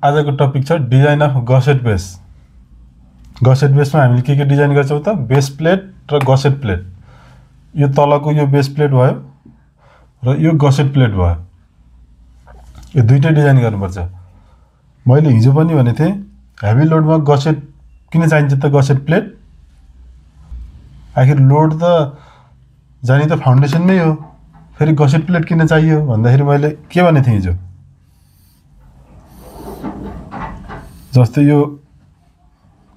आजको टपिक छ design of gusset base. Gusset बेसमा हामीले के डिजाइन गर्छौं त बेस प्लेट र गसेट प्लेट। यो तलको यो बेस प्लेट भयो र यो गसेट प्लेट भयो। यो दुईटै डिजाइन गर्नुपर्छ। मैले हिजो पनि भने थिए हेभी लोडमा गसेट किन चाहिन्छ त गसेट प्लेट? आखिर लोड त जाने त फाउन्डेसन नै हो, फेरि गसेट प्लेट किन चाहियो भन्दाखेरि मैले के भने थिए हिजो, जस्तै यो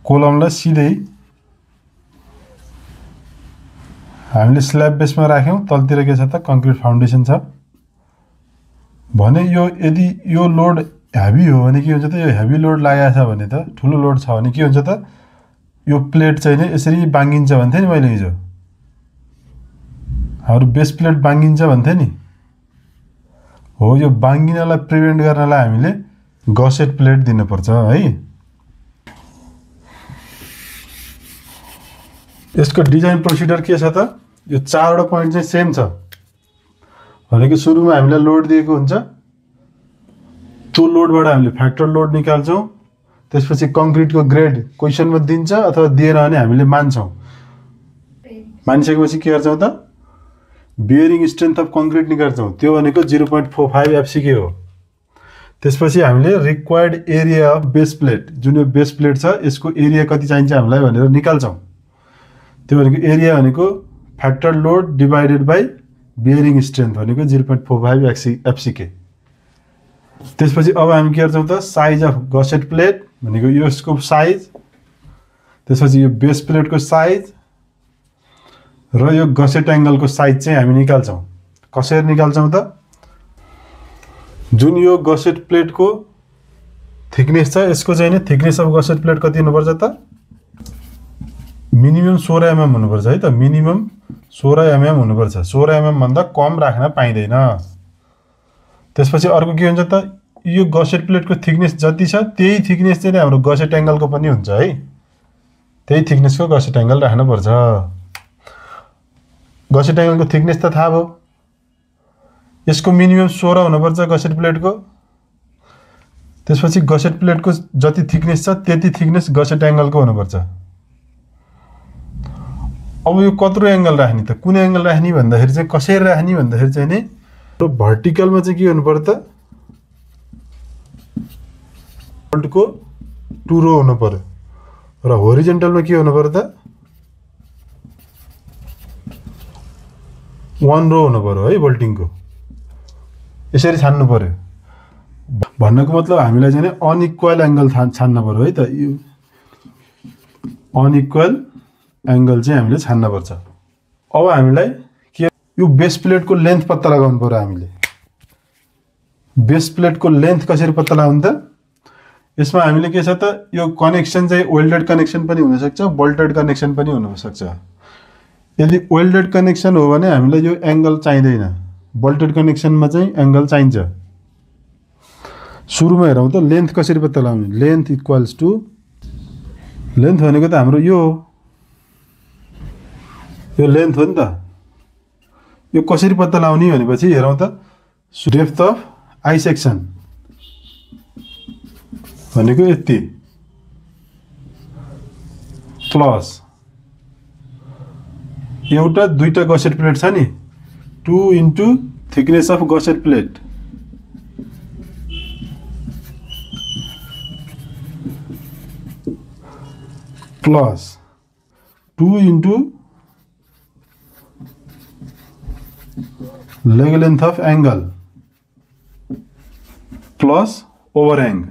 कोलमलाई सिधै हामीले स्ल्याब बेसमा राख्यौं, तलतिर के छ त कङ्क्रिट फाउन्डेसन छ भने यो यदि यो लोड हेभी हो भने के हुन्छ त, यो हेभी लोड लागेको छ भने त, ठुलो लोड छ भने के हुन्छ त, यो प्लेट चाहिँ नि यसरी बाङ्गिन्छ भन्थे नि मैले हिजो। हाम्रो बेस प्लेट बाङ्गिन्छ भन्थे नि हो। यो बाङ्गिनलाई प्रिभेन्ट गर्नलाई हामीले गसेट प्लेट दिनुपर्छ है। यसको डिजाइन प्रोसिडर के छ त, यो चारवटा पोइन्ट चाहिँ सेम छ भनेको सुरुमा हामीलाई लोड दिएको हुन्छ, त्यो लोडबाट हामीले फ्याक्टर लोड निकाल्छौं, त्यसपछि कङ्क्रिटको ग्रेड क्वेशनमा दिन्छ अथवा दिएन भने हामीले मान्छौं। मानिसकेपछि के गर्छौं त बियरिङ स्ट्रेन्थ अफ कङ्क्रिट निकाल्छौं, त्यो भनेको 0.45 एफसीके हो। त्यसपछि हामीले required area of base plate, जुन यो बेस प्लेट छ यसको एरिया कति चाहिन्छ हामीलाई भनेर निकाल्छौं। त्यो भनेको एरिया भनेको factor load divided by bearing strength भनेको 0.45 एफसीके। त्यसपछि अब हामी के गर्छौं त साइज अफ गसेट प्लेट भनेको यसको साइज, त्यसपछि यो बेस प्लेटको साइज र यो गसेट एंगलको साइज चाहिँ हामी निकाल्छौं। कसरी निकाल्छौं त, जुन यो गसेट प्लेटको थिकनेस छ यसको चाहिँ नि थिकनेस अफ गसेट प्लेट कति हुनुपर्छ त, मिनिमम 16 एमएम हुनुपर्छ है त। मिनिमम 16 एमएम हुनुपर्छ, 16 एमएम भन्दा कम राख्न पाइदैन। त्यसपछि अर्को के हुन्छ त, यो गसेट प्लेटको थिकनेस जति छ त्यही थिकनेस चाहिँ हाम्रो गसेट एंगलको पनि हुन्छ है। त्यही थिकनेसको गसेट एंगल राख्नुपर्छ। गसेट एंगलको थिकनेस त थाहा भयो, यसको मिनिमम 16 हुनुपर्छ गसेट प्लेटको। त्यसपछि गसेट प्लेटको जति थिकनेस छ त्यति थिकनेस गसेट एंगलको हुनुपर्छ। अब यो कत्रो एंगल राख्ने त, कुन एंगल राख्ने भन्दाखेरि चाहिँ कसरी राख्ने भन्दाखेरि चाहिँ नि भर्टिकलमा चाहिँ के हुनुपर्छ त बोल्टको 2 रो हुनु पर्यो र होरिजन्टलमा के हुनु पर्यो त 1 रो हुनु पर्यो है बोल्टिङको। यसरी छान्नु पर्यो भन्नको मतलब हामीलाई चाहिँ अनइक्वल एंगल छान्न पर्यो है त। यो अनइक्वल एंगल चाहिँ हामीले छान्न पर्छ। अब हामीलाई के यो बेस प्लेटको लेन्थ पत्ता लगाउनु पर्यो। हामीले बेस प्लेटको लेन्थ कसरी पत्ता लगाउनु त, यसमा हामीले के छ त, यो कनेक्सन चाहिँ वेल्डेड कनेक्सन पनि हुन सक्छ, बोल्टेड कनेक्सन पनि हुन सक्छ। यदि वेल्डेड कनेक्सन हो भने हामीलाई यो एंगल चाहिँदैन, बोल्टेड कनेक्सनमा चाहिँ एंगल चाहिन्छ। सुरुमा हेरौँ त लेन्थ कसरी पत्ता लगाउने। लेन्थ इक्वल्स टु, लेन्थ भनेको त हाम्रो यो लेन्थ हो नि त। यो कसरी पत्ता लगाउने भनेपछि हेरौँ त डेप्थ अफ आई सेक्सन भनेको यति प्लस एउटा दुईटा गसेट प्लेट छ नि 2 into thickness of gusset plate plus 2 into leg length of angle plus overhang.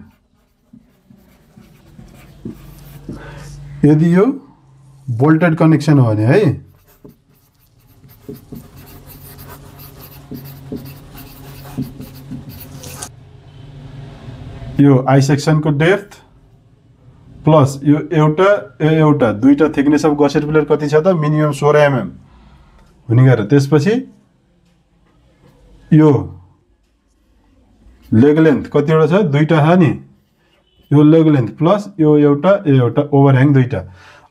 यदि यो बोल्टेड कनेक्सन हो भने है, यो आई सेक्सन को डेप्थ प्लस यो एउटा दुईटा थिकनेस अफ गसेट प्लेट कति छ त मिनिमम 16 एमएम हुने गरेर, त्यसपछि यो लेग लेंथ कतिवटा छ, दुईटा छ नि, यो लेग लेंथ प्लस यो एउटा ओभरह्याङ दुईटा।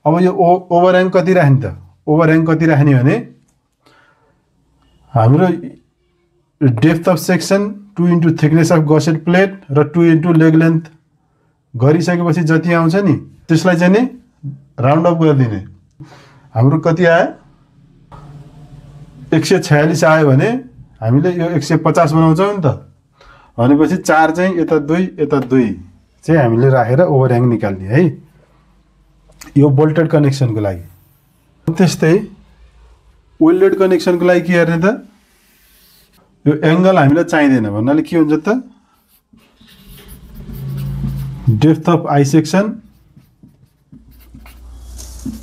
अब यो ओभरह्याङ कति राख्ने त, ओभरह्याङ कति राख्ने भने हाम्रो depth of section 2 into thickness of gusset plate र 2 इन्टु लेग लेंथ गरिसकेपछि जति आउँछ नि त्यसलाई चाहिँ नि राउन्ड अफ गरिदिने। हाम्रो कति आयो 146 आयो भने हामीले यो 150 बनाउँछौँ नि त। भनेपछि 4 चाहिँ यता 2 यता 2 चाहिँ हामीले राखेर ओभरह्याङ निकाल्ने है, यो बोल्टेड कनेक्सनको लागि। त्यस्तै वेल्डेड कनेक्सनको लागि के गर्ने त, यो एंगल हामीलाई चाहिँदैन भन्नाले के हुन्छ त, depth of I section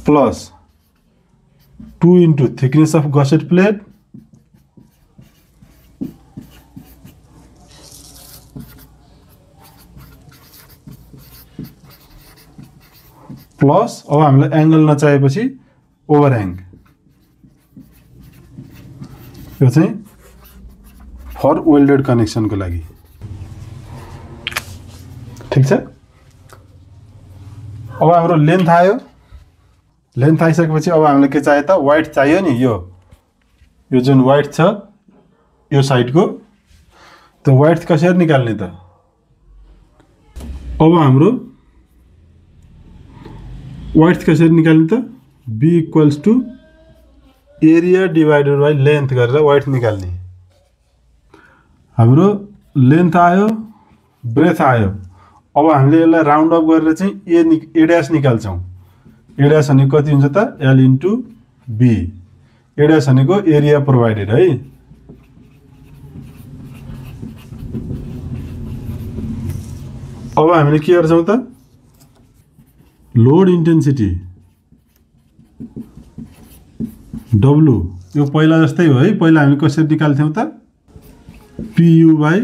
plus 2 into thickness of gusset plate plus अब हामीलाई एंगल नचाहेपछि ओभरह्याङ। यो चाहिँ फर वेल्डेड कनेक्सनको लागि, ठीक छ। अब हाम्रो लेन्थ आयो, लेन्थ आइसकेपछि अब हामीलाई के चाहियो त, वाइड चाहियो नि। यो जुन वाइड छ यो साइडको, त्यो वाइड कसरी निकाल्ने त, अब हाम्रो वाइड कसरी निकाल्ने त, B equals to area divided by length गरेर वाइड निकाल्ने। हाम्रो लेन्थ आयो, ब्रेथ आयो, अब हामीले यसलाई राउन्ड अफ गरेर चाहिँ ए ड्यास निकाल्छौँ। ए ड्यास भनेको कति हुन्छ त, L into B. A dash भनेको एरिया प्रोभाइडेड है। अब हामीले के गर्छौँ त, लोड इन्टेन्सिटी डब्लु, यो पहिला जस्तै हो है। पहिला हामीले कसरी निकाल्थ्यौँ त, पियु बाई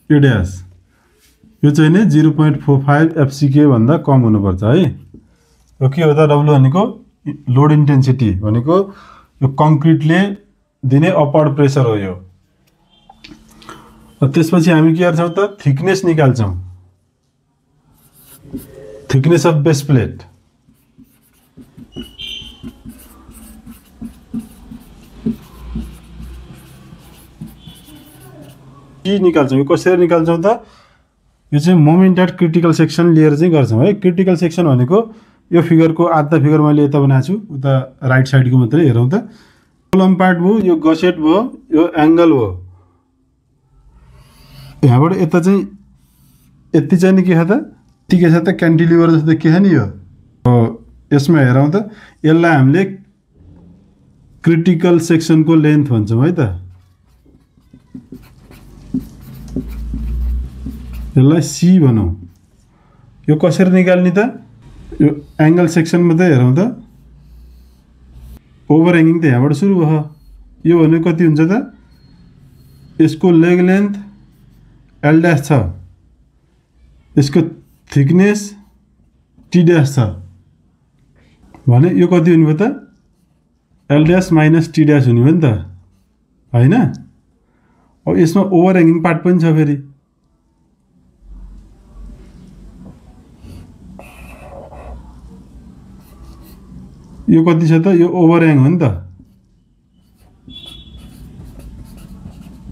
ए ड्यास। यो चाहिँ नि 0.45 एफसीके भन्दा कम हुनुपर्छ है। यो के हो त, डब्लु भनेको लोड इन्टेन्सिटी भनेको यो कङ्क्रिटले दिने अपवर्ड प्रेसर हो यो। त्यसपछि हामी के गर्छौँ त, थिकनेस निकाल्छौँ, थिकनेस अफ बेस प्लेट। के निकाल्छौँ, यो कसरी निकाल्छौँ त, यो चाहिँ मोमेन्ट एट क्रिटिकल सेक्सन लिएर चाहिँ गर्छौँ है। क्रिटिकल सेक्सन भनेको यो फिगरको आधा फिगर मैले यता बनाएको छु, उता राइट साइडको मात्रै हेरौँ त। कलम पार्ट भयो, यो गसेट भयो, यो एंगल भयो। यहाँबाट यता चाहिँ यति चाहिँ नि के छ त, के छ त, क्यान्टिलिभर जस्तो के छ नि यो। यसमा हेरौँ त, यसलाई हामीले क्रिटिकल सेक्सनको लेन्थ भन्छौँ है त। यसलाई सी भनौँ। यो कसरी निकाल्ने त, यो एंगल सेक्सन मात्रै हेरौँ त, ओभरह्याङ्गिङ त यहाँबाट सुरु भयो। यो भनेको कति हुन्छ त, यसको लेग लेन्थ एल ड्यास छ, यसको थिकनेस टी ड्यास छ भने यो कति हुने भयो त, L dash minus T dash हुने भयो नि त हैन। अब यसमा ओभरह्याङ्गिङ पार्ट पनि छ फेरि। यो कति छ त, यो ओभरह्याङ हो नि त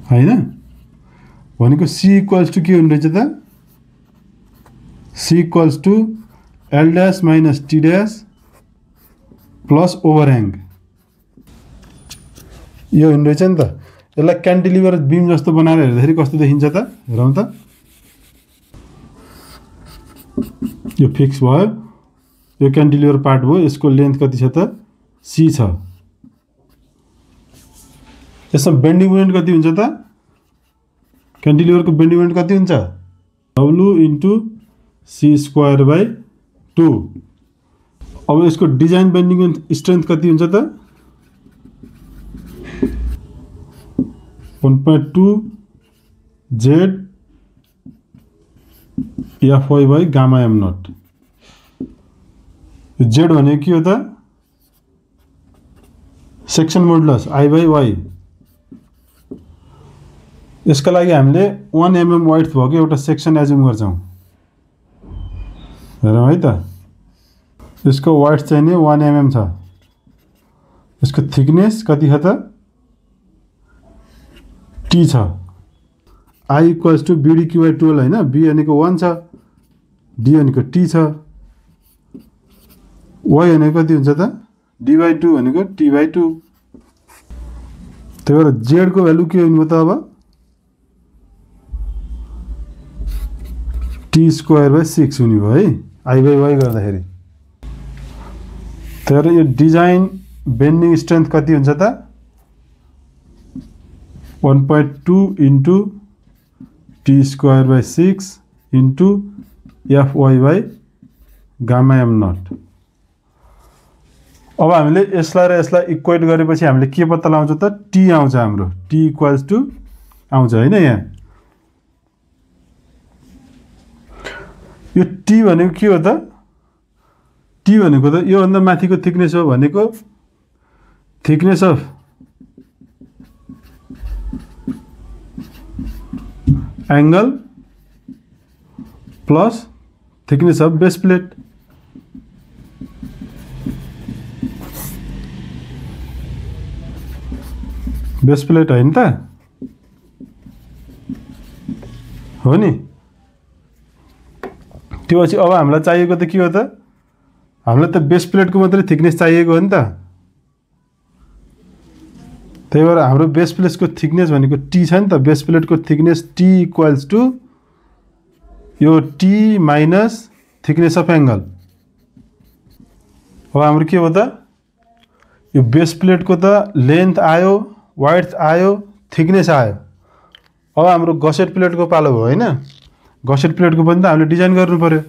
हैन। भनेको सी इक्वल्स टू के हुने रहेछ त, C equals to L dash minus T dash plus overhang. यो हुने रहेछ नि त। यसलाई क्यान्टिलिभर बीम जस्तो बनाएर हेर्दाखेरि कस्तो देखिन्छ त, हेरौँ त। यो फिक्स भयो, यो क्यान्टिलिभर पार्ट भयो, यसको लेन्थ कति छ त, सी छ। यसमा बेन्डिङ मोमेन्ट कति हुन्छ त, क्यान्टिलिभरको बेन्डिङ मोमेन्ट कति हुन्छ, W into C square by 2। अब यसको डिजाइन बेन्डिङ स्ट्रेन्थ कति हुन्छ त, 1.2 Z FY by gamma M naught. Z भनेको के हो त, section modulus I by Y. यसका लागि हामीले 1 mm वाइड भएको एउटा सेक्सन एज्युम गर्छौँ। हेरौँ है त, यसको वाइड चाहिँ नि 1 mm छ। यसको थिकनेस कति छ त, टी छ। I equals to BD cube by 12 हैन। बी भनेको 1 छ, डी भनेको टी छ, वाई भनेको कति हुन्छ त d/2 भनेको t/2। त्यही भएर जेड को भ्यालु के हुने भयो त अब t²/6 हुने भयो है i/y गर्दाखेरि। त्यही भएर यो डिजाइन बेन्डिङ स्ट्रेन्थ कति हुन्छ त 1.2 इन्टु t²/6 इन्टु Fy/γm0। अब हामीले यसलाई र यसलाई इक्वेट गरेपछि हामीले के पत्ता लगाउँछ त t आउँछ हाम्रो, t = आउँछ हैन। यहाँ यो t भनेको के हो त, t भनेको त यो भन्दा माथिको थिकनेस हो भनेको thickness of angle plus thickness of base plate. Base plate हैन त हो नि। त्यो पछि अब हामीलाई चाहिएको त के हो त, हामीलाई त बेस प्लेटको मात्रै थिकनेस चाहिएको हो नि त। त्यही भएर हाम्रो बेस प्लेटको थिकनेस भनेको t छ नि त, बेस प्लेटको थिकनेस t = यो t minus thickness of angle. अब हाम्रो के हो त, यो बेस प्लेटको त लेन्थ आयो, वाइड्थ आयो, थिकनेस आयो। अब हाम्रो गसेट प्लेटको पालो भयो हैन। गसेट प्लेटको पनि त हामीले डिजाइन गर्नु पर्यो।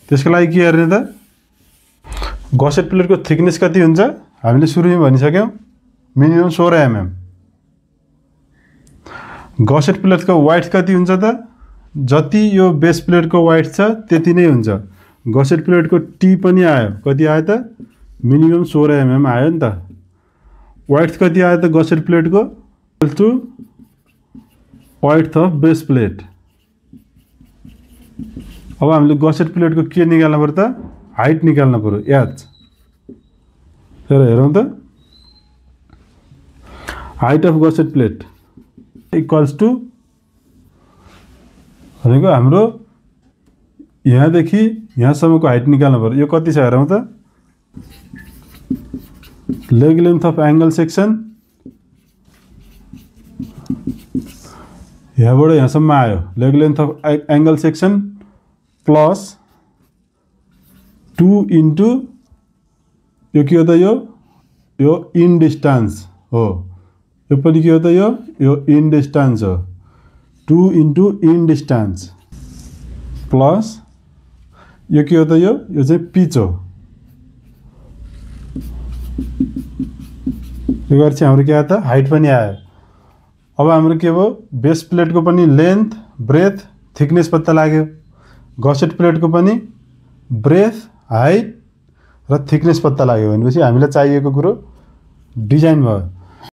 त्यसको लागि के गर्ने त, गसेट प्लेटको थिकनेस कति हुन्छ हामीले सुरुमै भनिसक्यौं, मिनिमम 16 mm। गसेट प्लेटको वाइड्थ कति हुन्छ त, जति यो बेस प्लेटको वाइड्थ छ त्यति नै हुन्छ। गसेट प्लेटको टी पनि आयो, कति आयो त मिनिमम 16 mm आयो नि त। वाइड्थ कति आयो त गसेट प्लेटको to width of base plate. अब हामीले गसेट प्लेटको के निकाल्नु पर्यो त, हाइट निकाल्नु पर्यो h। तर हेरौँ त, height of gusset plate equals to भनेको हाम्रो यहाँदेखि यहाँसम्मको हाइट निकाल्नु पर्यो। यो कति छ हेरौँ त, leg length of angle section यहाँबाट यहाँसम्म आयो, leg length of angle section plus 2 into यो के हो त, यो इन डिस्टेंस हो, यो पनि के हो त, यो इन डिस्टेंस हो। 2 इन्टु इन डिस्टेंस प्लस यो के हो त, यो चाहिँ पिच हो। यो गर्छ हाम्रो के आयो त, हाइट पनि आयो। अब हाम्रो के भयो, बेस प्लेटको पनि लेन्थ, ब्रेथ, थिकनेस पत्ता लाग्यो। गसेट प्लेटको पनि ब्रेथ, हाइट र थिकनेस पत्ता लाग्यो भनेपछि हामीलाई चाहिएको कुरो डिजाइन भयो।